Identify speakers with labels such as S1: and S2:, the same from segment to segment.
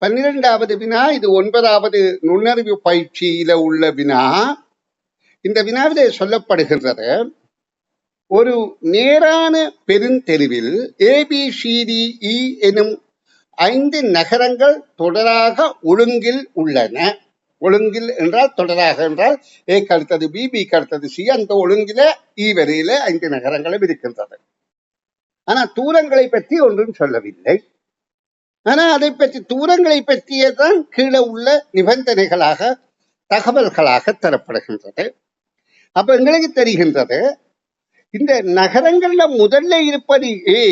S1: 12வது வினா, இது 9வது நுண்ணறிவு பயிற்சியில உள்ள வினா. இந்த வினாவிலே சொல்லப்படுகின்றது, ஒரு நேரான பெருந்தெருவில் ABCDE எனும் 5 நகரங்கள் தொடராக ஒழுங்கில் உள்ளன. ஒழுங்கில் என்றால் தொடராக என்றால் ஏக்கு அடுத்தது B, B அடுத்தது C, அந்த ஒழுங்கில E வரையில 5 நகரங்களும் இருக்கின்றது. ஆனா தூரங்களை பற்றி ஒன்றும் சொல்லவில்லை. ஆனா அதை பற்றி தூரங்களை பற்றியதான் கீழே உள்ள நிபந்தனைகளாக தகவல்களாக தரப்படுகின்றது. அப்ப எங்களுக்கு தெரிகின்றது, இந்த நகரங்கள்ல முதல்ல இருப்பது A,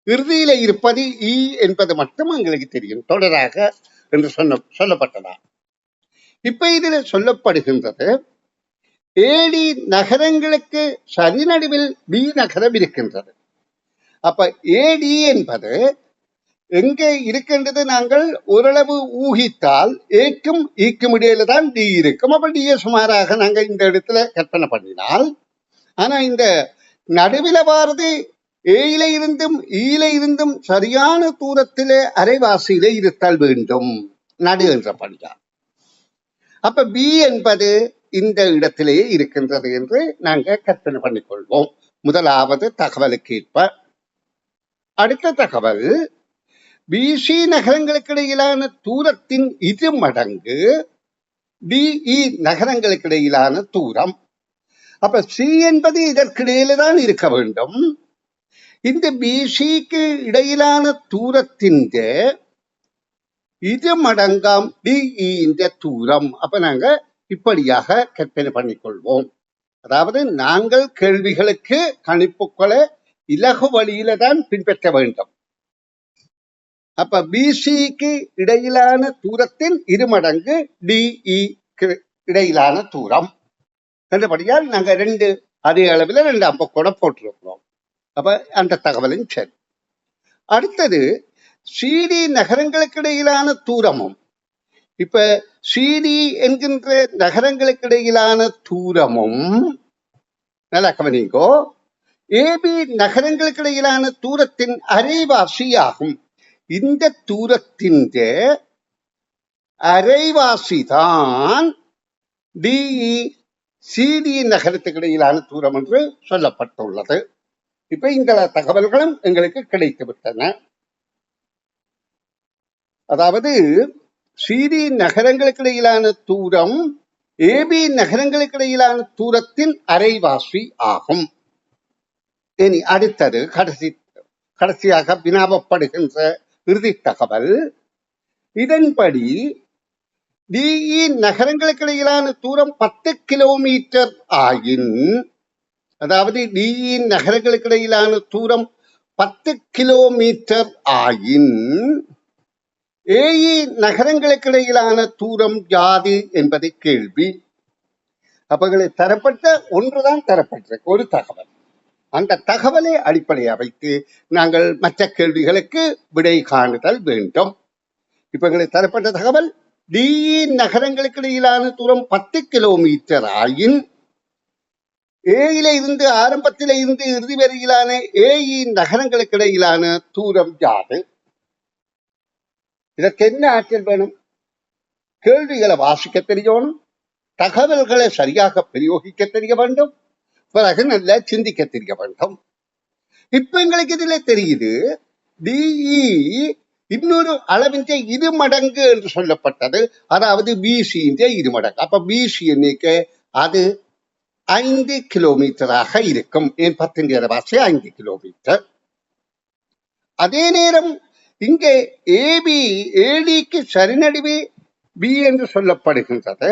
S1: இறுதியில இருப்பது E என்பது மட்டும் எங்களுக்கு தெரியும் தொடராக என்று சொல்லப்பட்டதா. இப்ப இதுல சொல்லப்படுகின்றது, AD நகரங்களுக்கு சரி நடுவில் B நகரம் இருக்கின்றது. அப்ப AD என்பது எங்கே இருக்கின்றது நாங்கள் ஓரளவு ஊகித்தால் ஏக்கும் ஈக்கும் இடையில தான் D இருக்கும். அப்ப D சுமாராக நாங்கள் இந்த இடத்துல கற்பனை பண்ணினால், ஆனா இந்த நடுவில் வாரது ஏயில இருந்தும் ஈல இருந்தும் சரியான தூரத்திலே அரைவாசியில இருத்தல் வேண்டும் நடு என்ற படியா. அப்ப B என்பது இந்த இடத்திலேயே இருக்கின்றது என்று நாங்கள் கற்பனை பண்ணிக்கொள்வோம் முதலாவது தகவலுக்கு ஏற்ப. அடுத்த தகவல், BC நகரங்களுக்கு இடையிலான தூரத்தின் 2 மடங்கு DE நகரங்களுக்கு இடையிலான தூரம். அப்ப C என்பது இதற்கிடையில தான் இருக்க வேண்டும். இந்த BCக்கு இடையிலான தூரத்தின் 2 மடங்காம் DE தூரம். அப்ப நாங்க இப்படியாக கற்பனை பண்ணிக்கொள்வோம். அதாவது நாங்கள் கேள்விகளுக்கு கணிப்புகளை இலகு வழியில தான் பின்பற்ற வேண்டும். அப்ப BCக்கு இடையிலான தூரத்தின் 2 மடங்கு DE இடையிலான தூரம் என்றபடியால் நாங்க 2 அதே அளவில் 2 அம்பக்கோட போட்டிருக்கிறோம். அப்ப அந்த தகவலும் சரி. அடுத்தது, CD நகரங்களுக்கு இடையிலான தூரமும். இப்ப CD என்கின்ற நகரங்களுக்கு இடையிலான தூரமும் நல்லா கவனிங்கோ, AB நகரங்களுக்கு இடையிலான தூரத்தின் அரைவாசி ஆகும். இந்த தூரத்தின் அரைவாசி தான் DE CD நகரத்துக்கு இடையிலான தூரம் என்று சொல்லப்பட்டுள்ளது. இப்ப இந்த தகவல்களும் எங்களுக்கு கிடைத்துவிட்டன. அதாவது CD நகரங்களுக்கு இடையிலான தூரம் AB நகரங்களுக்கு இடையிலான தூரத்தின் அரைவாசி ஆகும். இனி அடுத்தது கடைசியாக வினாவப்படுகின்ற இறுதி தகவல், இதன்படி DE நகரங்களுக்கு இடையிலான தூரம் 10 கிலோமீட்டர் ஆயின், அதாவது DE நகரங்களுக்கு இடையிலான தூரம் 10 கிலோமீட்டர் ஆயின் AE நகரங்களுக்கு இடையிலான தூரம் யாது என்பதை கேள்வி. அப்ப தரப்பட்ட ஒன்றுதான் தரப்பட்ட ஒரு தகவல். அந்த தகவலை அடிப்படையாக வைத்து நாங்கள் மற்ற கேள்விகளுக்கு விடை காணுதல் வேண்டும். இப்ப தரப்பட்ட தகவல், DE நகரங்களுக்கு இடையிலான தூரம் 10 கிலோமீட்டர் ஆயின் ஏயில இருந்து ஆரம்பத்தில இருந்து இறுதி வரையிலான AE நகரங்களுக்கு இடையிலான தூரம் யாது? இதற்கு என்ன ஆற்றல் வேணும்? கேள்விகளை வாசிக்க தெரியணும், தகவல்களை சரியாக பிரயோகிக்க தெரிய வேண்டும், பிறகு நல்லா சிந்திக்க தெரிய வேண்டும். இப்ப எங்களுக்கு இதுல தெரியுது, DE இன்னொரு அளவின் 2 மடங்கு என்று சொல்லப்பட்டது. அதாவது BC 2 மடங்கு. அப்ப BC எண்ணிக்கை அது 5 கிலோமீட்டராக இருக்கும். 10 அரைவாசி 5 கிலோமீட்டர். அதே நேரம் இங்கே ADக்கு சரிநடுவே B என்று சொல்லப்படுகின்றது.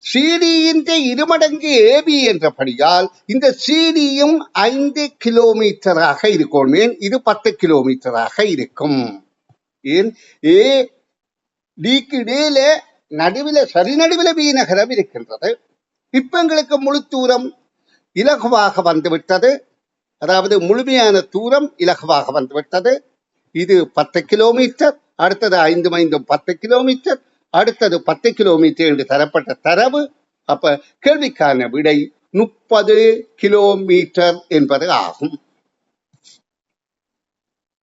S1: CD 2 மடங்கு AB என்றபடியால் இந்த CD-யும் 5 கிலோமீட்டராக இருக்கும். ஏன் இது 10 கிலோமீட்டராக இருக்கும். ஏன் ADக்கு இடையில நடுவில் சரிநடுவில் B நகரம் இருக்கின்றது. இப்ப எங்களுக்கு முழு தூரம் இலகுவாக வந்துவிட்டது. அதாவது முழுமையான தூரம் இலகுவாக வந்துவிட்டது. இது 10 கிலோமீட்டர், அடுத்தது 5 மைந்தும் 10 கிலோமீட்டர், அடுத்தது 10 கிலோமீட்டர் என்று தரப்பட்ட தரவு. அப்ப கேள்விக்கான விடை 30 கிலோமீட்டர் என்பது ஆகும்.